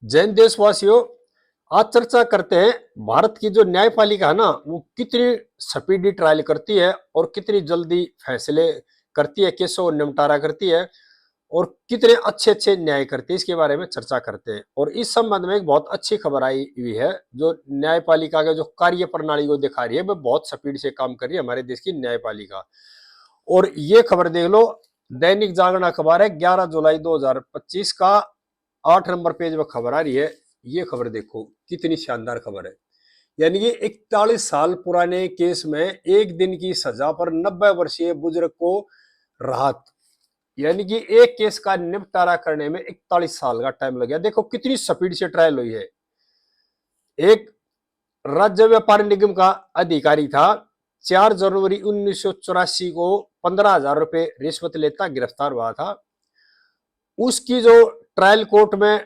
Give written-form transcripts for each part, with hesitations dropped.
जैन देशवासियों, आज चर्चा करते हैं भारत की जो न्यायपालिका है ना, वो कितनी स्पीडी ट्रायल करती है और कितनी जल्दी फैसले करती है, केसों को निपटारा करती है और कितने अच्छे अच्छे न्याय करती है। इसके बारे में चर्चा करते हैं और इस संबंध में एक बहुत अच्छी खबर आई हुई है जो न्यायपालिका का जो कार्य प्रणाली को दिखा रही है, वह बहुत स्पीड से काम कर रही है हमारे देश की न्यायपालिका। और ये खबर देख लो, दैनिक जागरण अखबार है, 11 जुलाई 2025 का 8 नंबर पेज पर खबर आ रही है। ये खबर देखो, कितनी शानदार खबर है। यानी कि 41 साल पुराने केस में एक दिन की सजा पर 90 वर्षीय बुजुर्ग को राहत। यानी कि एक केस का निपटारा करने में 41 साल का टाइम लग गया। देखो कितनी स्पीड से ट्रायल हुई है। एक राज्य व्यापार निगम का अधिकारी था, 4 जनवरी 1984 को 15,000 रुपए रिश्वत लेता गिरफ्तार हुआ था। उसकी जो ट्रायल कोर्ट में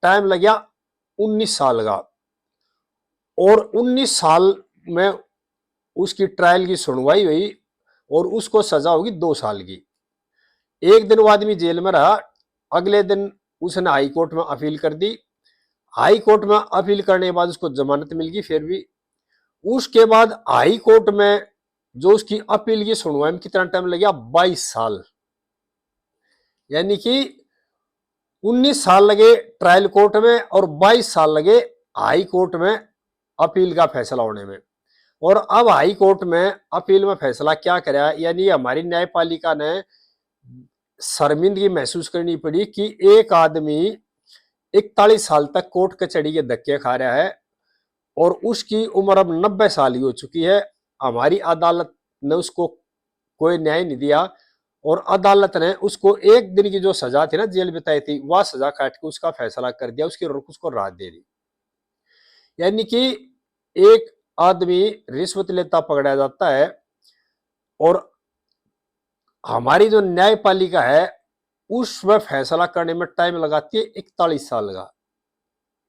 टाइम लग गया 19 साल का, और 19 साल में उसकी ट्रायल की सुनवाई हुई और उसको सजा होगी 2 साल की। एक दिन वो आदमी जेल में रहा, अगले दिन उसने हाई कोर्ट में अपील कर दी। हाई कोर्ट में अपील करने के बाद उसको जमानत मिल गई। फिर भी उसके बाद हाई कोर्ट में जो उसकी अपील की सुनवाई में कितना टाइम लग गया, 22 साल। यानी कि 19 साल लगे ट्रायल कोर्ट में और 22 साल लगे हाई कोर्ट में अपील का फैसला होने में। और अब हाई कोर्ट में अपील में फैसला क्या कराया, यानी हमारी न्यायपालिका ने शर्मिंदगी महसूस करनी पड़ी कि एक आदमी 41 साल तक कोर्ट कचहरी के धक्के खा रहा है और उसकी उम्र अब 90 साल की हो चुकी है। हमारी अदालत ने उसको कोई न्याय नहीं दिया और अदालत ने उसको एक दिन की जो सजा थी ना, जेल बिताई थी, वह सजा काट के उसका फैसला कर दिया, उसको राहत दे दी। यानी कि एक आदमी रिश्वत लेता पकड़ा जाता है और हमारी जो न्यायपालिका है उसमें फैसला करने में टाइम लगाती है 41 साल का।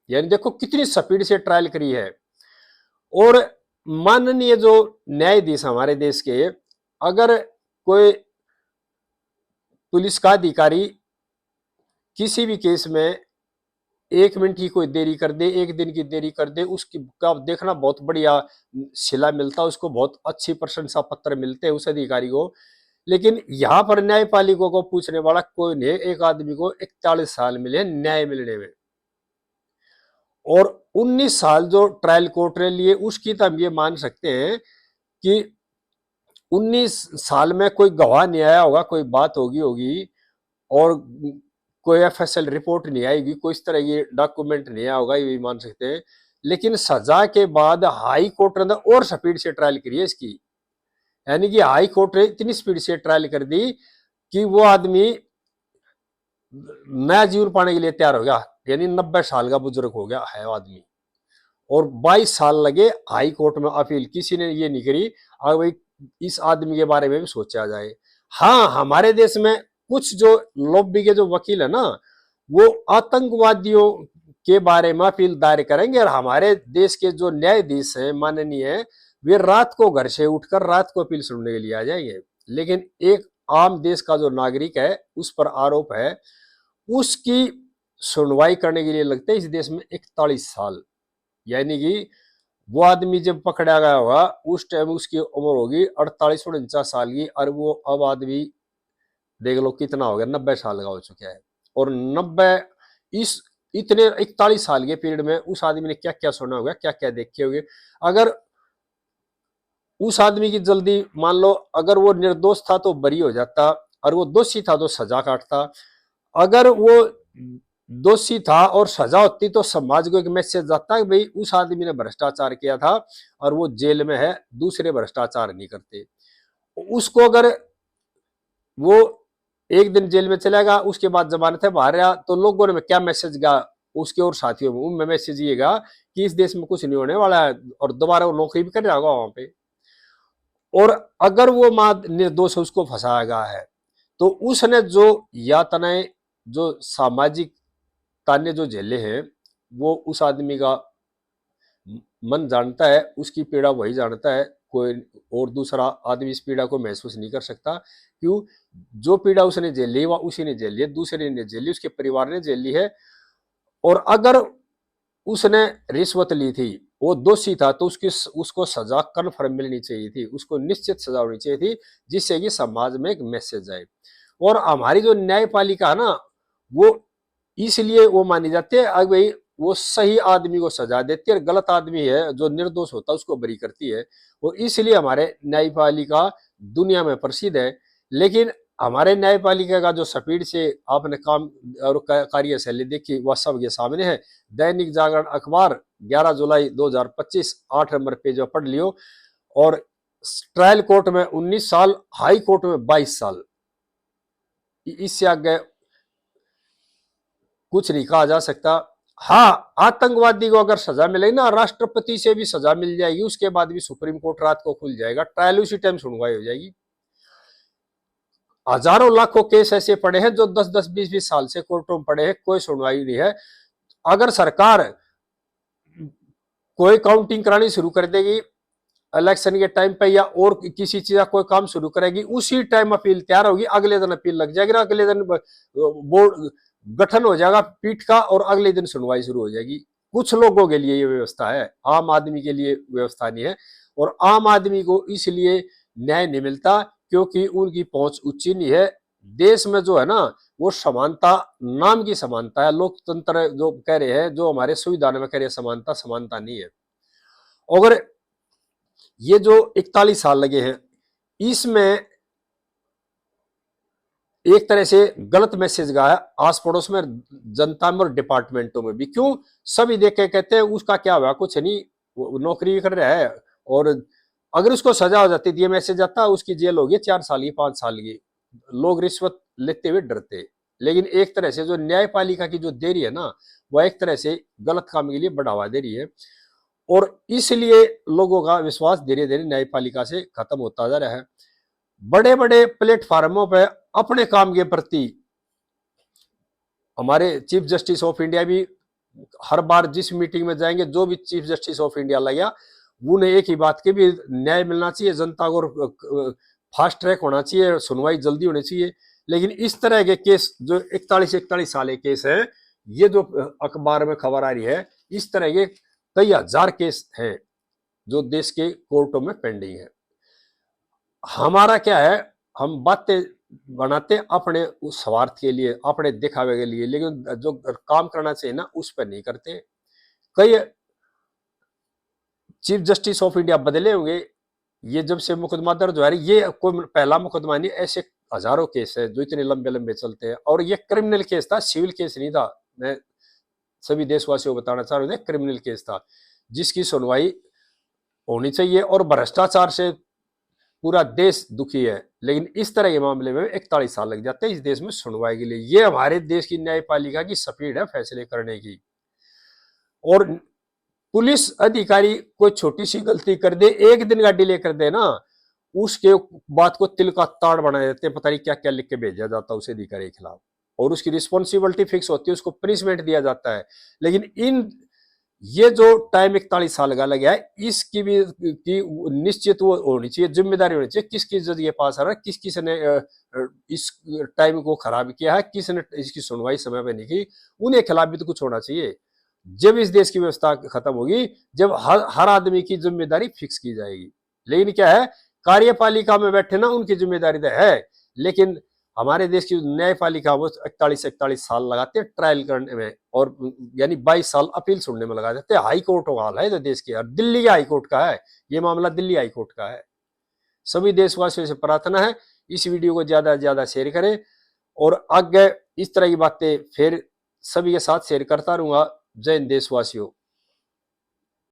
यानी देखो कितनी स्पीड से ट्रायल करी है। और माननीय जो न्यायाधीश हमारे देश के, अगर कोई पुलिस का अधिकारी किसी भी केस में 1 मिनट की कोई देरी कर दे, एक दिन की देरी कर दे, उसकी का देखना बहुत बढ़िया सिला मिलता है, उसको बहुत अच्छी प्रशंसा पत्र मिलते हैं उस अधिकारी को। लेकिन यहाँ पर न्यायपालिका को पूछने वाला कोई नहीं। एक आदमी को 41 साल मिले न्याय मिलने में और 19 साल जो ट्रायल कोर्ट ने लिए, उसकी तो हम ये मान सकते हैं कि 19 साल में कोई गवाह नहीं आया होगा, कोई बात होगी होगी और कोई एफएसएल रिपोर्ट नहीं आएगी, कोई इस तरह की डॉक्यूमेंट नहीं आया होगा, ये भी मान सकते हैं। लेकिन सजा के बाद हाई कोर्ट ने और स्पीड से ट्रायल करी है इसकी। यानी कि हाई कोर्ट ने इतनी स्पीड से ट्रायल कर दी कि वो आदमी नया जीवन पाने के लिए तैयार हो गया। यानी 90 साल का बुजुर्ग हो गया है आदमी और 22 साल लगे हाई कोर्ट में अपील, किसी ने ये नहीं करी। अब भाई इस आदमी के बारे में भी सोचा जाए। हाँ, हमारे देश में कुछ जो लॉबी के जो वकील है ना, वो आतंकवादियों के बारे में अपील दायर करेंगे और हमारे देश के जो न्यायाधीश हैं माननीय, वे रात को घर से उठकर रात को अपील सुनने के लिए आ जाएंगे। लेकिन एक आम देश का जो नागरिक है उस पर आरोप है, उसकी सुनवाई करने के लिए लगते हैं इस देश में 41 साल। यानी कि वो आदमी जब पकड़ा गया होगा उस टाइम उसकी उम्र होगी 48-49 साल की, और वो अब आदमी देख लो कितना हो गया, 90 साल का हो चुका है। और 90 इस इतने 41 साल के पीरियड में उस आदमी ने क्या क्या सुना होगा, क्या क्या देखे होंगे। अगर उस आदमी की जल्दी मान लो, अगर वो निर्दोष था तो बरी हो जाता और वो दोषी था तो सजा काटता। अगर वो दोषी था और सजा होती तो समाज को एक मैसेज जाता है कि भाई उस आदमी ने भ्रष्टाचार किया था और वो जेल में है, दूसरे भ्रष्टाचार नहीं करते। उसको अगर वो एक दिन जेल में चलेगा, उसके बाद जमानत है बाहर आया, तो लोगों ने क्या मैसेज गा उसके और साथियों में, उनमें मैसेज ये गा कि इस देश में कुछ नहीं होने वाला है और दोबारा वो नौकरी भी कर रहा होगा वहां पे। और अगर वो मां निर्दोष है, उसको फंसाया गया है, तो उसने जो यातनाएं, जो सामाजिक ताने जो झेले हैं, वो उस आदमी का मन जानता है, उसकी पीड़ा वही जानता है। कोई और दूसरा आदमी इस पीड़ा को महसूस नहीं कर सकता। क्यों? जो पीड़ा उसने झेल ली वह उसी ने झेल ली है, दूसरे ने झेल ली, उसके परिवार ने झेल ली है। और अगर उसने रिश्वत ली थी, वो दोषी था, तो उसको सजा कन्फर्म मिलनी चाहिए थी, उसको निश्चित सजा होनी चाहिए थी, जिससे कि समाज में एक मैसेज आए। और हमारी जो न्यायपालिका है ना, वो इसलिए वो मानी जाती है, अब भाई वो सही आदमी को सजा देती है और गलत आदमी है जो निर्दोष होता है उसको बरी करती है। और इसलिए हमारे न्यायपालिका दुनिया में प्रसिद्ध है। लेकिन हमारे न्यायपालिका का जो स्पीड से आपने काम और कार्यशैली देखी वह सबके सामने है। दैनिक जागरण अखबार 11 जुलाई 2025 8 नंबर पेज पर पढ़ लियो। और ट्रायल कोर्ट में 19 साल, हाई कोर्ट में 22 साल। इससे आगे कुछ नहीं कहा जा सकता। हाँ, आतंकवादी को अगर सजा मिलेगी ना, राष्ट्रपति से भी सजा मिल जाएगी, उसके बाद भी सुप्रीम कोर्ट रात को खुल जाएगा, ट्रायल उसी टाइम सुनवाई हो जाएगी। हजारों लाखों केस ऐसे पड़े हैं जो 10-10 20-20 साल से कोर्टों में पड़े हैं, कोई सुनवाई नहीं है। अगर सरकार कोई काउंटिंग करानी शुरू कर देगी इलेक्शन के टाइम पे, या और किसी चीज का कोई काम शुरू करेगी, उसी टाइम अपील तैयार होगी, अगले दिन अपील लग जाएगी, अगले दिन बोर्ड गठन हो जाएगा पीठ का और अगले दिन सुनवाई शुरू हो जाएगी। कुछ लोगों के लिए ये व्यवस्था है, आम आदमी के लिए व्यवस्था नहीं है। और आम आदमी को इसलिए न्याय नहीं मिलता क्योंकि उनकी पहुंच ऊंची नहीं है। देश में जो है ना, वो समानता नाम की समानता है, लोकतंत्र जो कह रहे हैं, जो हमारे संविधान में कह रहे हैं समानता, समानता नहीं है। अगर ये जो 41 साल लगे हैं, इसमें एक तरह से गलत मैसेज गया है आस पड़ोस में, जनता में और डिपार्टमेंटों में भी। क्यों? सभी देख के कहते हैं उसका क्या हुआ, कुछ नहीं, वो नौकरी कर रहा है। और अगर उसको सजा हो जाती, ये मैसेज आता, उसकी जेल होगी 4 साल की, 5 साल की। लोग रिश्वत लेते हुए डरते। लेकिन एक तरह से जो न्यायपालिका की जो देरी है ना, वह एक तरह से गलत काम के लिए बढ़ावा दे रही है। और इसलिए लोगों का विश्वास धीरे धीरे न्यायपालिका से खत्म होता जा रहा है। बड़े बड़े प्लेटफार्मों पर अपने काम के प्रति हमारे चीफ जस्टिस ऑफ इंडिया भी हर बार जिस मीटिंग में जाएंगे, जो भी चीफ जस्टिस ऑफ इंडिया लगा, उन्हें एक ही बात की भी न्याय मिलना चाहिए जनता को, फास्ट ट्रैक होना चाहिए, सुनवाई जल्दी होनी चाहिए। लेकिन इस तरह के केस जो 41 साल के केस है, ये जो अखबार में खबर आ रही है, इस तरह के कई हजार केस हैं जो देश के कोर्टों में पेंडिंग है। हमारा क्या है, हम बातें बनाते अपने उस स्वार्थ के लिए, अपने दिखावे के लिए, लेकिन जो काम करना चाहिए ना, उस पर नहीं करते। कई चीफ जस्टिस ऑफ इंडिया बदले होंगे, ये जब से मुकदमा दर्ज हुआ है, ये कोई पहला मुकदमा नहीं, ऐसे हजारों केस है जो इतने लंबे लंबे चलते हैं। और ये क्रिमिनल केस था, सिविल केस नहीं था। मैं सभी देशवासियों को बताना चाह रहा हूँ, क्रिमिनल केस था जिसकी सुनवाई होनी चाहिए। और भ्रष्टाचार से पूरा देश दुखी है, लेकिन इस तरह के मामले में 41 साल लग जाते हैं इस देश में सुनवाई के लिए। ये हमारे देश की न्यायपालिका की स्पीड है फैसले करने की। और पुलिस अधिकारी कोई छोटी सी गलती कर दे, एक दिन का डिले कर दे ना, उसके बात को तिल का ताड़ बना देते हैं, पता नहीं क्या क्या लिख के भेजा जाता है उस अधिकारी के खिलाफ, और उसकी रिस्पॉन्सिबिलिटी फिक्स होती है, उसको पनिशमेंट दिया जाता है। लेकिन इन ये जो टाइम 41 साल का लगा है, इसकी भी की निश्चित वो होनी चाहिए, जिम्मेदारी होनी चाहिए, किस किस जज के पास आ रहा है, किस किस ने इस टाइम को खराब किया है, किसने इसकी सुनवाई समय पर नहीं की, उन्हें खिलाफ भी तो कुछ होना चाहिए। जब इस देश की व्यवस्था खत्म होगी, जब हर आदमी की जिम्मेदारी फिक्स की जाएगी। लेकिन क्या है, कार्यपालिका में बैठे ना, उनकी जिम्मेदारी तो है, लेकिन हमारे देश की न्यायपालिका वो 41 साल लगाते हैं ट्रायल करने में, और यानी 22 साल अपील सुनने में लगा देते हैं। हाई कोर्ट का हाल है जो देश की, और दिल्ली के हाई कोर्ट का है ये मामला, दिल्ली हाई कोर्ट का है। सभी देशवासियों से प्रार्थना है इस वीडियो को ज्यादा से ज्यादा शेयर करें, और आगे इस तरह की बातें फिर सभी के साथ शेयर करता रहूंगा। जय हिंद देशवासियों।